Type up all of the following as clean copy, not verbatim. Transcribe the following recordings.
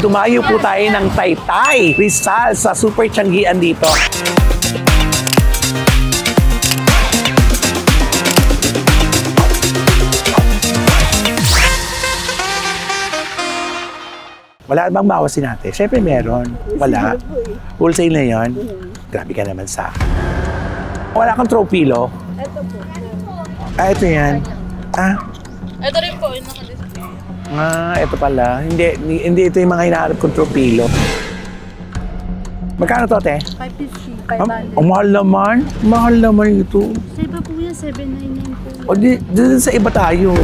dumayo po tayo ng Taytay, Rizal sa Super Tianggian dito. Wala bang bawasin natin? Siyempre meron. Wala. Wholesale na yun. Grabe ka naman sa akin. Wala kang tropilo? Ito po. Ah, ito yan. Ah. Ito rin po. Ah, ito pala. Hindi ito yung mga hinaharap kong tropilo. Magkano to, te? 550, 500. Ang mahal naman. Mahal naman ito. Sa iba po yan, 799 po. O, dito sa iba tayo.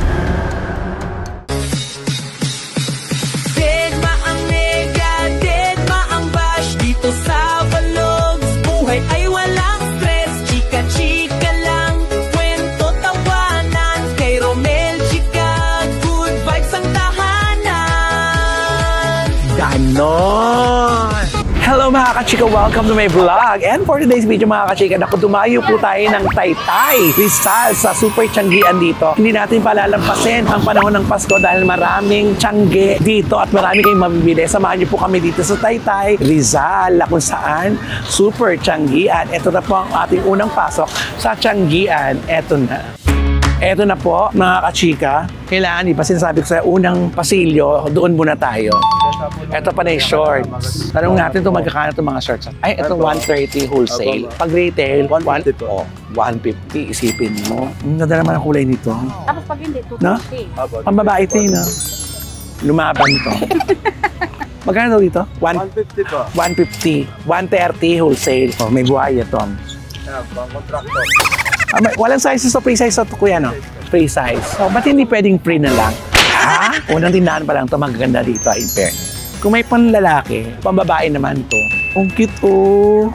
Ganon! Hello mga kachika! Welcome to my vlog! And for today's video mga kachika, dumayo po tayo ng Taytay, Rizal sa Super Tianggian dito. Hindi natin palalampasin ang panahon ng Pasko dahil maraming tiangge dito at marami kayong mabibili. Samahan niyo po kami dito sa Taytay, Rizal, kung saan Super Tianggian. Ito na po ang ating unang pasok sa Tianggian. Ito na. Eto na po, mga kachika. Kailangan, di ba sinasabi ko sa unang pasilyo, doon muna tayo. Eto pa na yung shorts. Tanong natin itong magkakano itong mga shorts. Ay, itong 130 wholesale. Pag retail, 150. Oh, 150. Isipin mo. Ang ganda naman ang kulay nito. Tapos pag hindi, 250. No? Pambabae ito no? Lumaban to. Magkano daw dito? 150 po. 150. 130 wholesale. Oh, may buhay ito. Pang contractor. Walang sizes o free size ito, kuya, no? Free size. So, ba't hindi pwedeng free na lang? Ha? Unang tindahan pa lang ito, magaganda dito, in fairness. Kung may panlalaki, pambabae naman to. Ang cute, oh.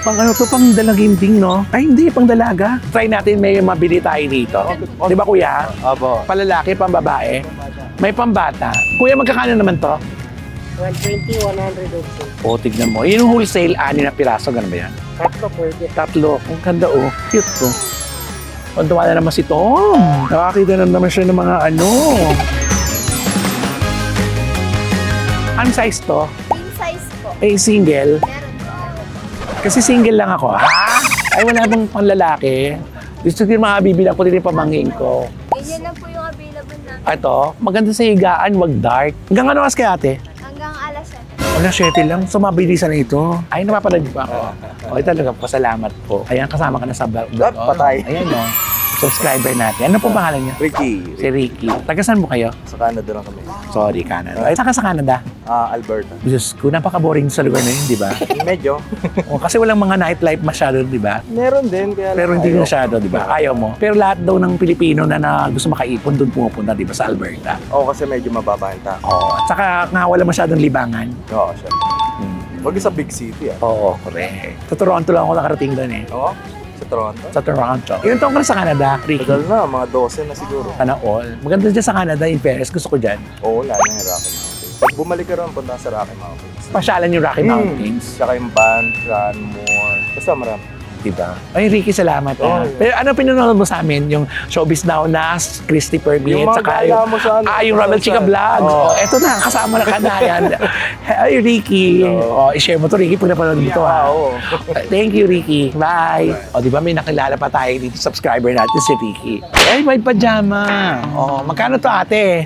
Pang ano to, pang dalaginding, no? Ay, hindi, pang dalaga. Try natin, may mabili tayo dito. Di ba, kuya? Opo. Palalaki, pambabae. May pambata. Kuya, magkakano naman to? 120, 100 also. O, tignan mo. Yung wholesale, 6 na piraso, gano'n ba yan? Tatlo pwede. Tatlo. Ang ganda, oh. Cute, to. Pantuwa na naman si Tom. Nakakita na naman siya ng mga ano. Anong size to? King size po. Eh, single. Meron po. Kasi single lang ako. Ha? Ay, wala bang panlalaki? Gusto ko yung mga bibilang ko din yung pamangkin ko. Ganyan lang po yung available namin. Ito, maganda sa higaan, wag dark. Hanggang ano kas kaya, ate? Hanggang alas 7. Alas 7 lang, so mabilisan na ito. Ay, napapanood pa ako. Okay, talaga, pasalamat po. Ayan, kasama ka na sa vlog. Patay. Ayan, no. Subscriber natin. Ano po pangalan niya? Ricky. Si Ricky. Taga saan mo kayo? Sa Canada lang kami. Sorry, Canada. Ay, saan ka sa Canada? Alberta. Diyos ko, napaka-boring sa lugar na yun, di ba? Medyo. O, kasi walang mga nightlife masyado, di ba? Meron din. Kaya Pero hindi masyado, di ba? Ayaw mo. Pero lahat daw ng Pilipino na gusto makaipon, doon pumupunta, di ba, sa Alberta. Oo, kasi medyo mababa yung tax. Oo. At saka nga wala masyadong libangan. Oo, siya. Wag sa big city, ah. Oo, correct. Sa Toronto lang ako nakarating doon eh. Oo? Sa Toronto? Sa Toronto. Ilan taong ka na sa Canada, Ricky? Tagal na, mga 12 na siguro. Sana all. Maganda dyan sa Canada, in fairness. Gusto ko dyan. Oo, lalo yung Rocky Mountains. Pag bumalik ka ron, punta sa Rocky Mountains. Pasyalan yung Rocky Mountains. Tsaka yung Banff, Canmore. Basta marami. Diba? Ay, Ricky, salamat. Oh, Pero ano pinanonood mo sa amin? Yung Showbiz Now na, Christy Permit, Yung mga saka gala mo sa ano, yung Ramel Chica Vlogs. Oh. Eto na, kasama na ka na yan. Ay, Ricky. I-share mo to, Ricky, pag napanood mo to, ha? Oo. Thank you, Ricky. Bye. O, di ba may nakilala pa tayo dito, subscriber natin, si Ricky. Ay, may pajama. O, magkano to, ate?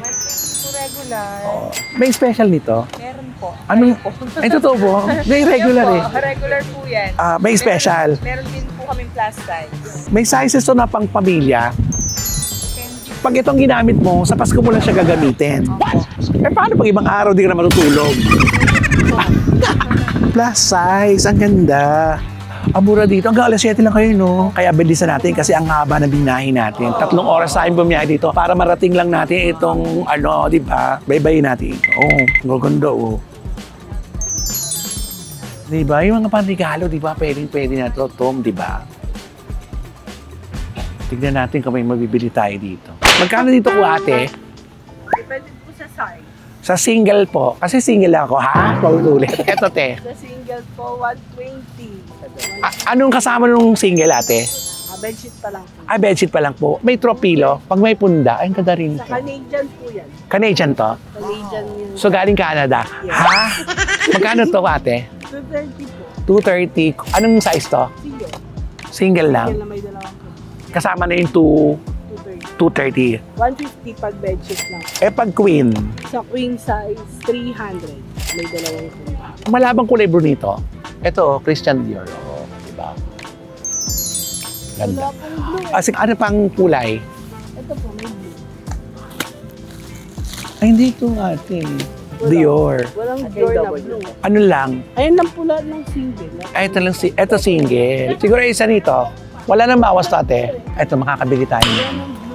Regular. O, may special nito? Meron po. Ano? Ay, totoo po? May regular eh. Regular po yan. May special. Meron din po kaming plus size. May sizes to na pang pamilya. Pag itong ginamit mo, sa Pasko mo lang siya gagamitin. Eh, paano pag ibang araw di ka na matutulog? Plus size, ang ganda. Ang mura dito, hanggang alas 7 lang kayo, no? Kaya bilisan natin kasi ang haba ng binahin natin. 3 oras tayong bumiyahe dito para marating lang natin itong, ano, di ba? Baybayin natin. Oh, gaganda, oh. Di ba? Yung mga panregalo, di ba? Pwede na ito, Tom, di ba? Tignan natin kung may mabibili tayo dito. Magkano dito ko, ate? Depende po sa size. Sa single po. Kasi single lang ako, ha? Paulit. Eto, te. Sa single po, 120. Anong kasama nung single, ate? Bedsheet pa lang po. Ah, bedsheet pa lang po. May tropilo. Pag may punda, ay, ang ganda rin Sa to. Canadian po yan. Canadian to? Canadian yun. So, galing Canada. Ha? Magkano to, ate? 230 po. 230. Anong size to? Single. Single lang. Single na may dalawang po. Kasama na yung 230. 230. 150 pag bedsheet lang. Eh, pag queen, Sa queen size, 300. May dalawang po. malabang kulay brunito. Ito, Christian Dior. Oh, diba? Ganda. Wala pong blue. Ah, ano pang kulay? Ito po, may blue. Ay, hindi ito ate. Dior. Walang Dior na blue. Ano lang? Ayun lang pula ng single. Ay, ito lang ito single. Siguro isa nito. Wala nang bawas to ate. Ito, makakabili tayo.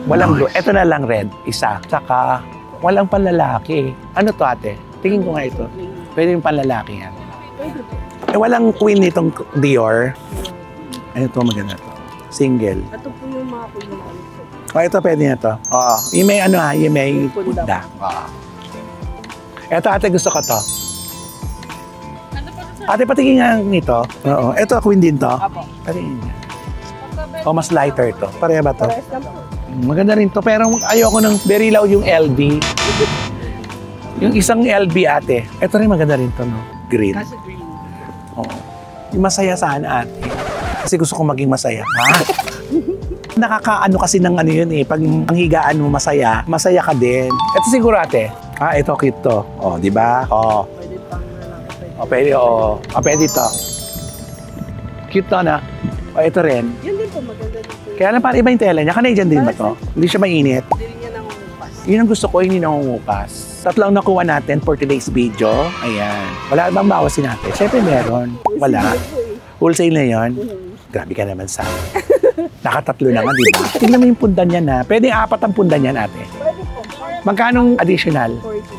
Walang blue. Ito na lang red. Isa. Saka, walang panlalaki. Ano to ate? Tingin ko nga ito. Pwede yung panlalaki yan. Pwede po. Eh, walang queen nitong Dior. Ano to, maganda to. Single. Ito po yung mga queen na ano po. Oh, ito pwede na to. Oo. Yung may ano ha, yung may Punda. punda. Oo. Ito ate, gusto ko to. Ate, patingin nga nito. Oo. Ito, queen din to. Apo. Patingin nga. O, mas lighter to. Pareha ba to? Parehas lang po. Maganda rin to. Pero ayoko ng very loud yung LB. Yung isang LB ate. Ito rin maganda rin to, no? Green. Kasi green. Oo. Yung masaya sana ate. Kasi gusto ko maging masaya. Ha? Nakakaano kasi ng ano yun eh. Pag ang higaan mo masaya, masaya ka din. Ito siguro ate. Ah, ito cute to. Oh, di ba? Oh. Pwede pang lalaki. Oh, pwede oh. Oh, pwede to. Cute to na. Oh, ito rin. Yun din po, maganda din po. Kaya lang parang iba yung tela niya. Canadian din ba to? Hindi siya mainit. Hindi rin niya nangungupas. Yun ang gusto ko, hindi nangungupas. Tatlong nakuha natin for today's video. Ayan. Wala bang bawasin natin? Siyempre meron. Wala. Wholesale na yun. Grabe ka naman sa nakatatlo naman, di ba? Tingnan mo yung pundan niya na. Pwede 4 ang pundan niyan, ate. Pwede po. Magkanong additional? 40 po isa.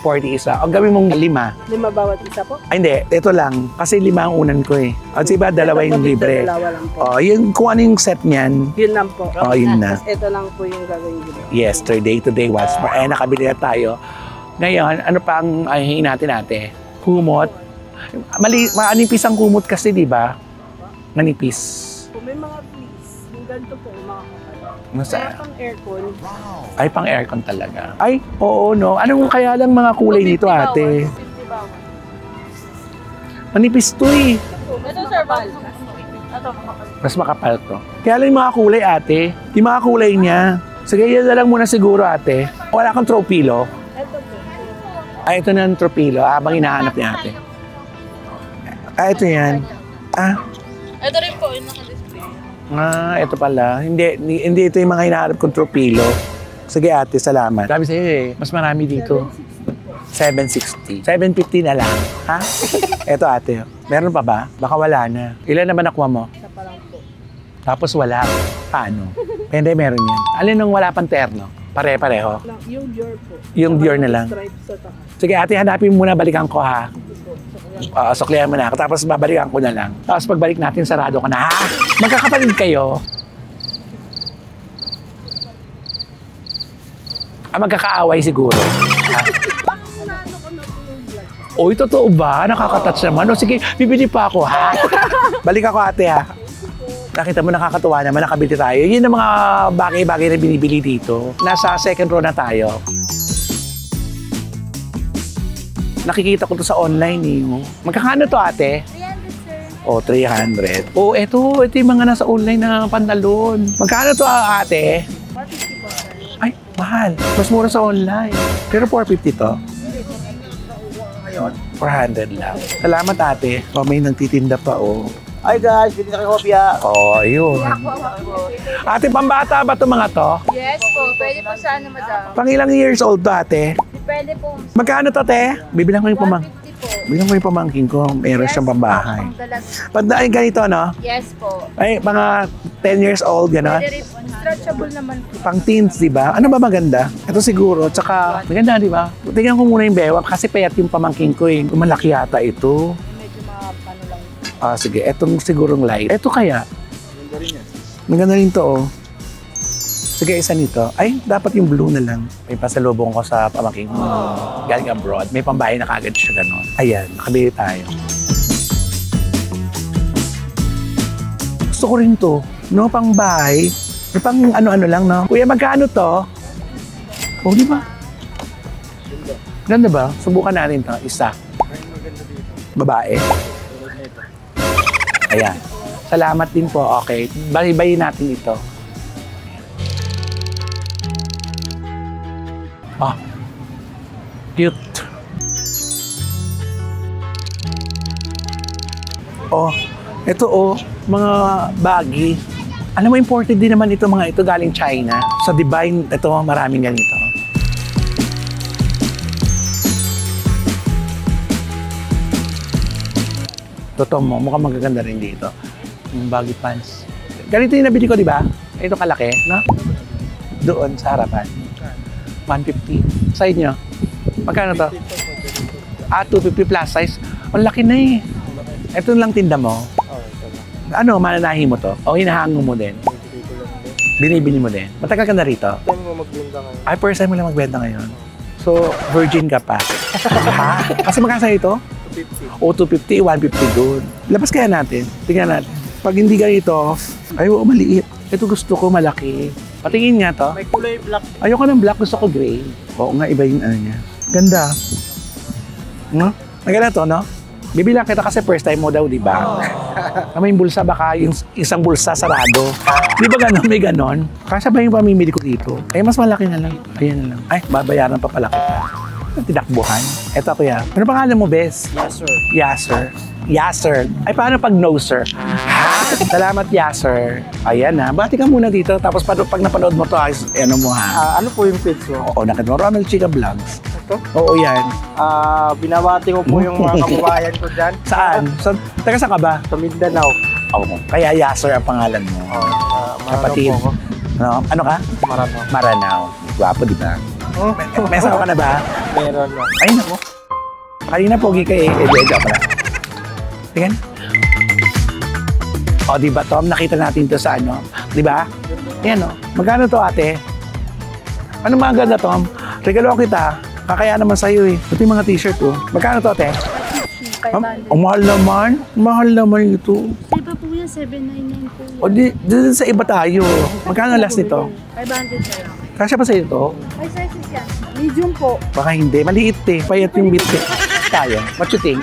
40 isa. O gawin mong 5. 5 bawat isa po? Ay, hindi. Ito lang. Kasi 5 ang unan ko eh. O diba, 2 yung libre. Dalawa lang po. O, yung kung ano yung set niyan. Yun lang po. O, yun na. Tapos ito lang po yung gagawin ko. Yesterday, today, once more. Eh, nakabili na tayo. Ngayon, ano pa ang hingin natin ate? Kumot. Manipis ang kumot kasi, di ba? Manipis. Kung may mga fleece, yung ganito po, yung mga kapal. Nasa, Kaya pang aircon. ay, pang aircon talaga. Ay, oo, no. Anong kaya lang mga kulay nito, ate? 50 bawat. Manipis to eh. Ito sir, bal. Ito, makapal. Mas makapal to. Kaya lang yung mga kulay, ate. Yung mga kulay niya. Sige, yan na lang muna siguro, ate. Wala kang tropilo. Ito po. Ay, ito na ang tropilo. Habang hinahanap niya, ate. Ah, ito yan. Ah, Ito rin po, yung naka-display. ito pala. Hindi ito yung mga hinahanap kong tropilo. Sige, ate, salamat. Sabi sa'yo eh, mas marami dito. 760. 750 na lang. Ha? Ito, ate. Meron pa ba? Baka wala na. Ilan naman nakuha mo? Isa pa lang po. Tapos wala. Paano? Hindi, meron yan. Alin nung wala pang terno? Pare-pareho. Yung Dior po. Yung Dior na lang. Stripe sa taas. Sige, ate, hanapin mo muna. Balikan ko, ha? Ito po. So, kaya Suklihan mo na ako. Tapos babalikan ko na lang. Tapos pagbalik natin, sarado ka na. Ha? Magkakapatid kayo? Magkakaaway siguro. Ha? ano ko na po yung vlog. Oy, totoo ba? Nakakatouch naman. O sige, bibili pa ako, ha? Balik ako, ate, ha? Nakita mo, nakakatuwa naman, nakabili tayo. Yun ang mga bagay-bagay na binibili dito. Nasa second row na tayo. Nakikita ko to sa online, eh. Magkakano to, ate? 300, sir. O, 300. O, ito yung mga nasa online na pantalon. Magkano to, ate? 150 po, sir. Ay, mahal. Mas mura sa online. Pero 450 to. Ngayon, 400 lang. Salamat, ate. O, may nagtitinda pa, o. Hi guys, bili na kayo kopya. Oh, ayun. Ate, pambata ba to mga to? Yes po, pwede po sa ano, madam. Pang ilang years old to, ate? Depende po. Magkano to, te? Bibilang ko yung 150 po. Bilang ko yung pamangkin ko. Meron siyang pambahay. Pang dalag. Pag na ganito, no? Yes po. Ay, mga 10 years old, gano'n. Pwede rin po. Stretchable naman po. Pang teens, di ba? Ano ba maganda? Ito siguro. Tsaka, maganda, di ba? Tingnan ko muna yung bewang kasi payat yung pamangkin ko eh. Malaki yata ito. Medyo mga ano lang. Ah, sige. Etong sigurong light. Ito kaya. Ganda rin yan. Maganda rin to, oh. Sige, isa nito. Ay, dapat yung blue na lang. May pasalubong ko sa pamangkin ko. Galing abroad. May pambahay na kagad siya gano'n. Ayan, nakabili tayo. Gusto ko rin to. No, pang bahay. May pang ano-ano lang, no? Kuya, magkano to? Oh, di ba? Ganda ba? Subukan natin to. Isa. Babae. Ayan. Salamat din po. Okay. Bayi-bayi natin ito. Ah. Cute. Oh. Ito oh. Mga baggy. Alam mo, imported din naman ito mga ito galing China. Sa Divine, ito maraming ganito. Totoo mo, mukhang magaganda rin dito. Yung baggy pants. Ganito yung nabili ko, di ba? Ito kalaki, no? Doon sa harapan. 150. Side nyo? Magkano to? 250 plus size. Ang laki na eh. Ito lang tinda mo. Ano, mananahi mo to? O hinahango mo din? Binibili mo din? Matagal ka na rito? Time mo magbenta ngayon. Ay, first time mo lang magbenta ngayon. So, virgin ka pa. Ha? Kasi magkasa ito? 250. O 250, 150 doon. Labas kaya natin. Tingnan natin. Pag hindi ganito, ay, oo, maliit. Ito gusto ko malaki. Patingin nga to. May kulay black. Ayoko ng black, gusto ko gray. Oo nga, iba yung ano niya. Ganda. No? Maganda to, no? Bibilang kita kasi first time mo daw, di ba? May bulsa, baka yung isang bulsa sarado. Di ba ganon? May ganon. Kasi ba yung pamimili ko dito? Ay, mas malaki na lang. Ayan na lang. Ay, babayaran pa pala kita. Tinakbuhan. Eto kuya. Ano pangalan mo, Bes? Yes, sir. Yasser. Yasser. Ay, paano pag no, sir? Salamat, Yasser. Ayan na. Bati ka muna dito. Tapos pag napanood mo to, ano mo ha? Ano po yung page mo? Oo, nakita mo. Ronald Chica Vlogs. Ito? Oo, yan. Binabati ko po yung mga kababayan ko dyan. Saan? Taga saan ka ba? Sa Mindanao. Oo. Kaya Yasser ang pangalan mo. Kapatid. Po ako. Ano ka? Maranao. Maranao. Gwapo, di ba? May asawa ka na ba? Meron na. Ay, naku. Kanina pogi ka eh. Joke pala. Tingnan. O, di ba, Tom? Nakita natin to sa ano. Di ba? Yan, o. Magkano to, ate? Ano mga ganda, Tom? Regalo kita. Kakaya naman sa'yo eh. Ito yung mga t-shirt, oh. Magkano to, ate? 500. Ang mahal naman. Mahal naman ito. Iba po yan, 799 po yan. O, di sa iba tayo. Magkano last nito? 500 na lang. Kasya pa sa'yo to? Ay, sizes yan. Medium po. Baka hindi. Maliit eh. Payat yung bit eh. Kaya. What you think?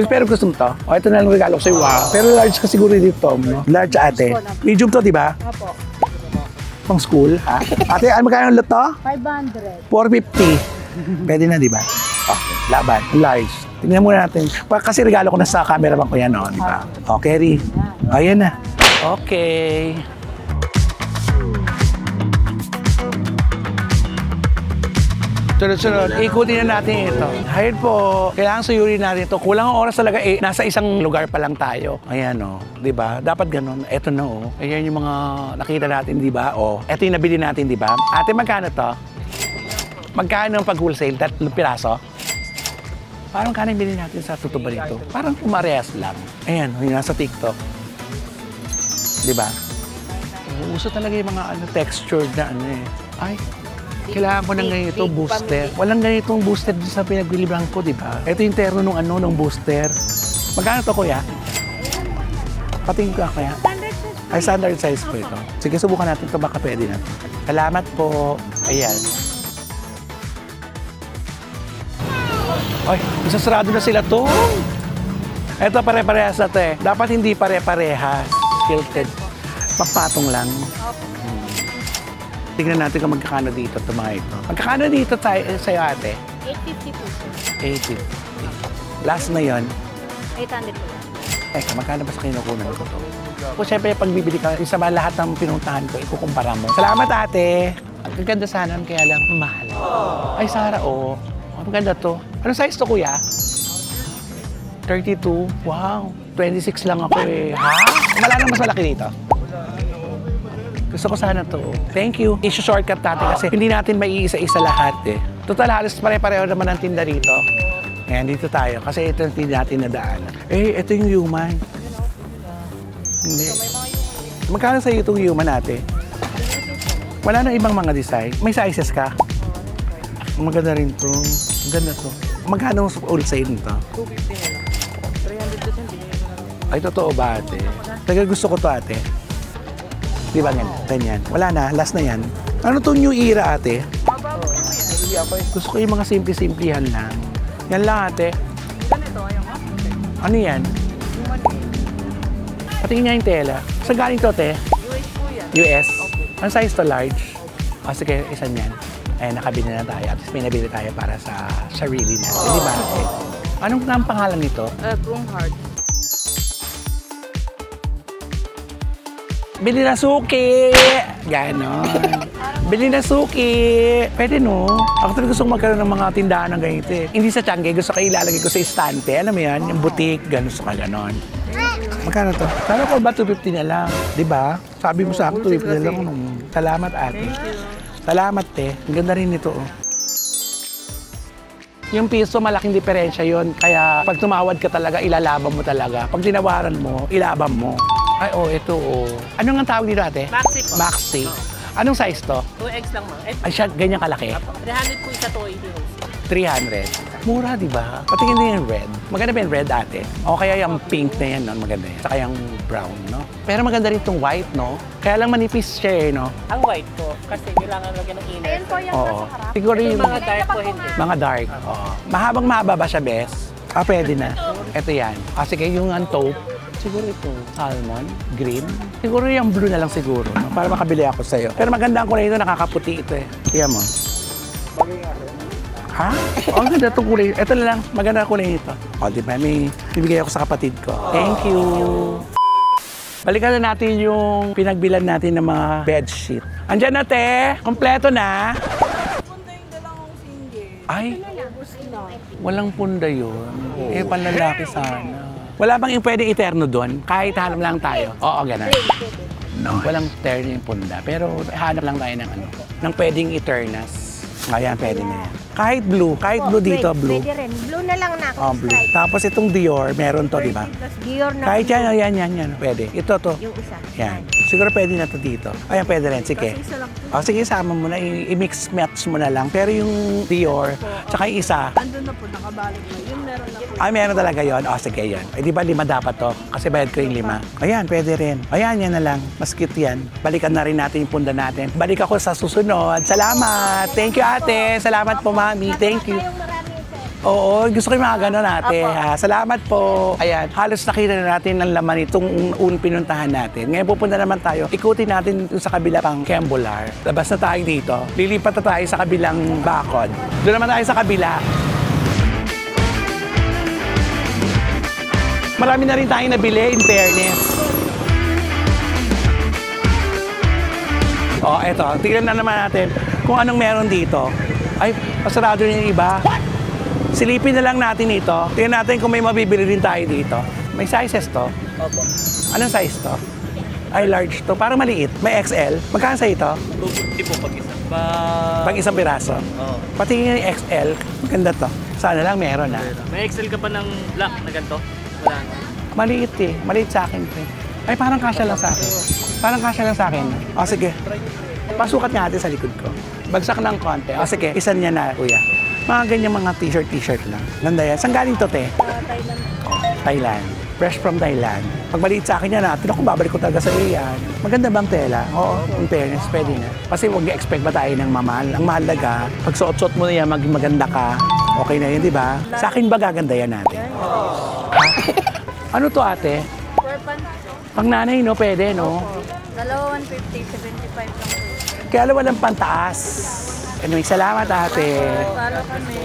Pero gusto mo to? O, ito na lang regalo ko sa'yo. Wow. Pero large ka siguro dito, Tom, no? Large, ate. Medium to, di ba? Opo. Pang school, ha? Ate, ano magkano ulit to? 500. 450. Pwede na, di ba? Okay. Laban. Large. Tingnan muna natin. Kasi regalo ko na sa cameraman ko yan, no? Di ba? O, Kerry. Ayan na. Okay. Sunod-sunod, ikutin na natin ito. Hayad po, kailangan suyurin natin ito. Kulang ang oras talaga eh. Nasa isang lugar pa lang tayo. Ayan o, di ba? Dapat ganun. Ito na o. Ayan yung mga nakita natin, di ba? O, ito yung nabili natin, di ba? Ate, magkano to? Magkano ang pag-wholesale? 3 piraso? Parang kano yung bilhin natin sa tutuba nito? Parang pumarehas lang. Ayan, yung nasa TikTok. Di ba? Uso talaga yung mga textured na ano eh. Ay, kailangan ko ng ganito, booster. Walang ganitong booster dito sa pinaglilibang ko, di ba? Ito yung terno nung ano, nung booster. Magkano to, kuya? Patingin ko kaya. Ay, standard size po ito. Sige, subukan natin ito, baka pwede natin. Salamat po. Ayan. Ay, isasarado na sila to. Ito, pare-parehas na to eh. Dapat hindi pare-parehas. Tilted. Papatong lang. Tingnan natin kung magkakano dito ito mga ito. Magkakano dito sa'yo, ate? 850 po. 850. Last na yon. 800 po. Teka, magkano ba sa kinukunan ko to? Kung siyempre, pag bibili ka, isa ba lahat ng pinuntahan ko, ikukumpara mo. Salamat, ate! Ang ganda sana, kaya lang mahal. Ay, Sarah, oh. Ang ganda to. Ano size to, kuya? 32? Wow. 26 lang ako eh. Ha? Wala nang mas malaki dito. Gusto ko sana to. Thank you. Issue shortcut natin kasi hindi natin maiisa-isa lahat eh. Total, halos pare-pareho naman ang tinda rito. Ngayon, dito tayo. Kasi ito yung tinda natin na daan. Eh, ito yung human. Hindi. Magkano sa'yo itong human natin? Wala nang ibang mga design. May sizes ka? Maganda rin to. Maganda to. Magkano ang wholesale nito? 250 na lang. 300 to 10. Ay, totoo ba ate? Taga gusto ko to ate. Di ba ganyan? Wala na, last na yan. Ano to new era, ate? Gusto ko yung mga simple-simplihan lang. Yan lang, ate. Ano yan? Patingin nga yung tela. Saan galing to, te? US? Ang size to large? O sige, isan yan. Ayan, nakabili na tayo. At least may nabili tayo para sa sarili natin. Di ba, ate? Anong ang pangalan nito? Chrome Heart. Bili na suki! Ganon. Bili na suki! Pwede no? Ako talaga gusto magkaroon ng mga tindahan ng ganito eh. Hindi sa Tiangge, gusto ko ilalagay ko sa estante. Alam mo yan? Yung boutique, ganon gusto ka ganon. Magkano to? Sana ko ba 250 na lang? Di ba? Sabi mo sa akin 250 na lang. Salamat ate. Salamat te. Ang ganda rin nito oh. Yung piso, malaking diferensya yon. Kaya pag tumawad ka talaga, ilalaban mo talaga. Pag tinawaran mo, ilaban mo. Ay, oh, ito, oh. Ano nga tawag dito, ate? Maxi po. Maxi. Anong size to? 2X lang ma'am. Ay, siya, ganyan kalaki? 300 po isa to, 300. Mura, di ba? Patingin din yung red. Maganda ba yung red, ate? O kaya yung pink na yan, no? Maganda yan. Saka yung brown, no? Pero maganda rin itong white, no? Kaya lang manipis siya, no? Ang white po, kasi kailangan lagyan ng inner. Ayan po yung Oo. nasa harap. Siguro yung Mga dark po hindi. mga dark. Oo. Mahabang mahaba ba siya, Bes? Ah, pwede na. Ito yan. Ah, sige, yung taupe. Siguro ito, almond, green. Siguro yung blue na lang siguro, no? Para makabili ako sa'yo. Pero maganda ang kulay ito, nakakaputi ito eh. Kaya mo. Ha? Oh, ang ganda itong kulay. Ito na lang, maganda ang kulay nito. O, di ba? May bibigay ako sa kapatid ko. Thank you. Balikan na natin yung pinagbilan natin ng mga bedsheet. Andiyan na, te. Kompleto na. Ay, walang punda yun. Eh, panlalaki sana. Wala bang yung pwedeng iterno doon? Kahit hanap lang tayo. Oo, ganun. No, walang terno yung punda. Pero hanap lang tayo ng ano, ng pwedeng eternas. Ayan, pwede na yan. Kahit blue dito, blue. Pwede rin. Blue na lang na. Oh, blue. Tapos itong Dior, meron to, di ba? Dior na. Kahit yan. Pwede. Ito to. Yung isa. Yan. Siguro pwede na to dito. Ayan, pwede rin. Sige. O, sige, sama mo na. I-mix match mo na lang. Pero yung Dior, tsaka yung isa. Andun na po, nakabalik na. Yung meron na po. Ay, meron talaga yon. O, sige, yan. Eh, di ba 5 dapat to? Kasi bayad ko yung 5. Ayan, pwede rin. Ayan, yan na lang. Mas cute yan. Balikan na rin natin yung punda natin. Balik ako sa susunod. Salamat. Thank you, ate. Salamat po, mami. Thank you. Oo, gusto ko yung mga gano'n ate. Salamat po. Ayan, halos nakita na natin ang laman itong pinuntahan natin. Ngayon pupunta naman tayo. Ikutin natin sa kabila pang Kembular. Labas na tayo dito. Lilipat na tayo sa kabilang bakod. Doon naman tayo sa kabila. Marami na rin tayong nabili, in fairness. Oh, eto. Tignan na naman natin kung anong meron dito. Ay, pasarado na yung iba. Silipin na lang natin ito. Tingnan natin kung may mabibili rin tayo dito. May sizes to? Opo. Anong size to? Ay, large to. Parang maliit. May XL. Magkano sa ito? 250 po pag isa. Pag isang piraso. Oo. Pati yung XL. Maganda to. Sana lang meron na. May Excel ka pa ng black na ganito? Wala na. Maliit eh. Maliit sa akin. Ay, parang kasya lang sa akin. Parang kasya lang sa akin. O, sige. Pasukat nga natin sa likod ko. Bagsak ng konti. O, sige. Isan niya na, kuya. Mga ganyan mga t-shirt lang. Ganda yan. Saan galing to, te? Thailand. Thailand. Fresh from Thailand. Pag maliit sa akin yan, natin ako babalik ko talaga sa iyo yan. Maganda bang tela? Oo, in fairness, pwede na. Kasi huwag i-expect ba tayo ng mamahal. Ang mahalaga, pag suot-suot mo na yan, maging maganda ka. Okay na yun, di ba? Sa akin ba gaganda yan natin? Ano to, ate? Pang nanay, no? Pwede, no? Dalawa 150, 75 lang po. Kaya alam, walang pantaas. Anyway, salamat, ate. Follow kami.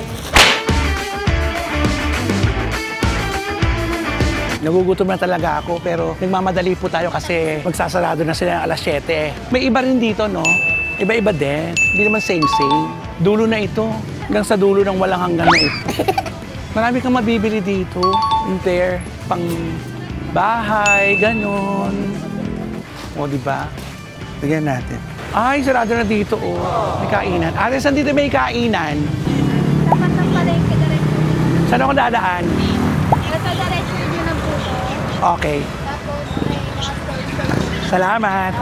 Nagugutom na talaga ako, pero nagmamadali po tayo kasi magsasarado na sila ng alas 7. May iba rin dito, no? Iba-iba din. Hindi naman same-same. Dulo na ito. Hanggang sa dulo ng walang hanggan na ito. Marami kang mabibili dito. In there, pang bahay, ganun. O, di ba? Tignan natin. Ay, sarado na dito, oh. May kainan. Ate, saan dito may kainan? Dapat ng palengke na rin. Saan ako dadaan? Ito diretso yun ng puto. Okay. Tapos may mga stores. Salamat.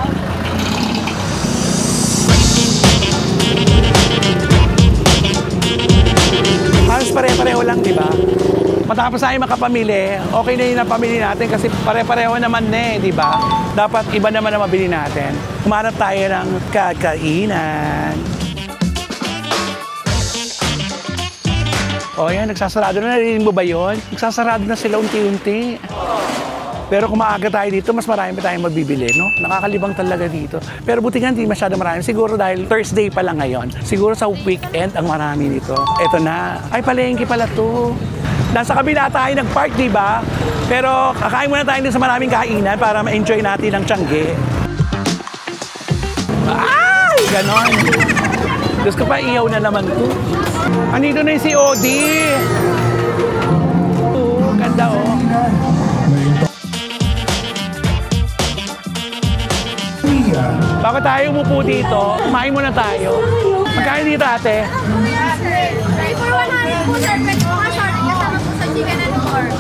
Halos pare-pareho lang, di ba? matapos tayo makapamili, okay na yun ang pamili natin kasi pare-pareho naman na di ba? Dapat iba naman ang mabili natin. Kumanap tayo ng kakainan. O yan, nagsasarado na. Narinig mo ba yun? Nagsasarado na sila unti-unti. Pero kung maaga tayo dito, mas marami pa tayong mabibili, no? Nakakalibang talaga dito. Pero buti nga hindi masyado marami. Siguro dahil Thursday pa lang ngayon. Siguro sa weekend ang marami dito. Eto na. Ay, palengke pala to. Nasa kabila tayo nag-park, di ba? Pero kakain muna tayo din sa maraming kainan para ma-enjoy natin ang Tiangge. Ay! Ganon. Diyos ko pa, iyaw na naman to. Andito na yung si Odi. Oo, ganda oh. Bago tayo umupo dito, kumain muna tayo. Magkain dito ate. Try for 100 po, sir. Pwede po ka-short. Kasama po sa chicken and pork.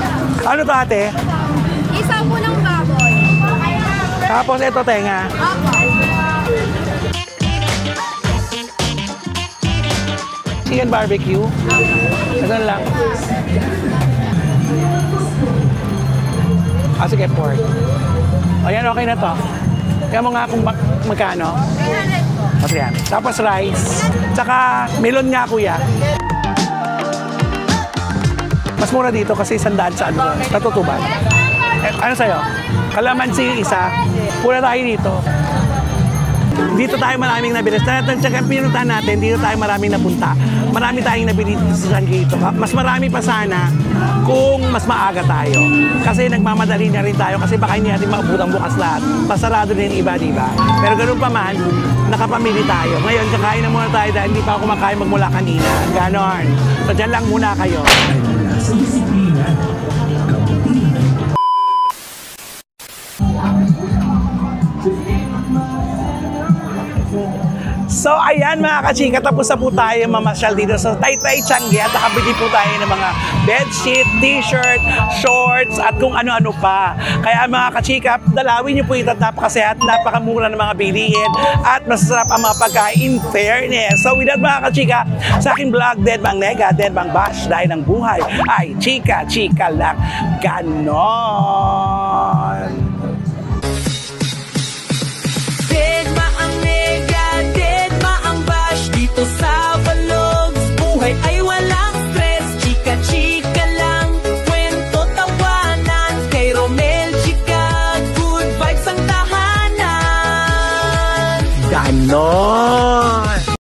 Ano to ate? Isa po ng baboy. Tapos ito tenga. Opo. Chicken barbecue. Ito na lang. Sige, pork. Ayan, okay na to. Kaya mo nga kung magkano. 300 po. O, 300. Tapos rice. Tsaka melon nga kuya. Mas mura dito kasi 100 sa ano. Natutuban. Ano sa'yo? Kalamansi isa. Pura tayo dito. Dito tayo maraming nabili. Tsaka pinuntahan natin, dito tayo maraming napunta. Marami tayong nabili dito sa Tiangge ito. Mas marami pa sana kung mas maaga tayo. Kasi nagmamadali na rin tayo kasi baka hindi natin maabutang bukas lahat. Pasarado din iba, di ba? Pero ganun pa man, nakapamili tayo. Ngayon, kakain na muna tayo dahil hindi pa ako kumakain magmula kanina. Ganon. So, dyan lang muna kayo. So ayan mga kachika, tapos na po tayo mamasyal dito sa Taytay Tiangge at nakabili po tayo ng mga bedsheet, t-shirt, shorts at kung ano-ano pa. Kaya mga kachika, dalawin niyo po ito at napakasaya at napakamura ng mga bilihin at masasarap ang mga pagkain in fairness. So with that mga kachika, sa aking vlog, Dead Bang Nega, Dead Bang Bash, dahil ang buhay ay chika-chika lang. Ganon!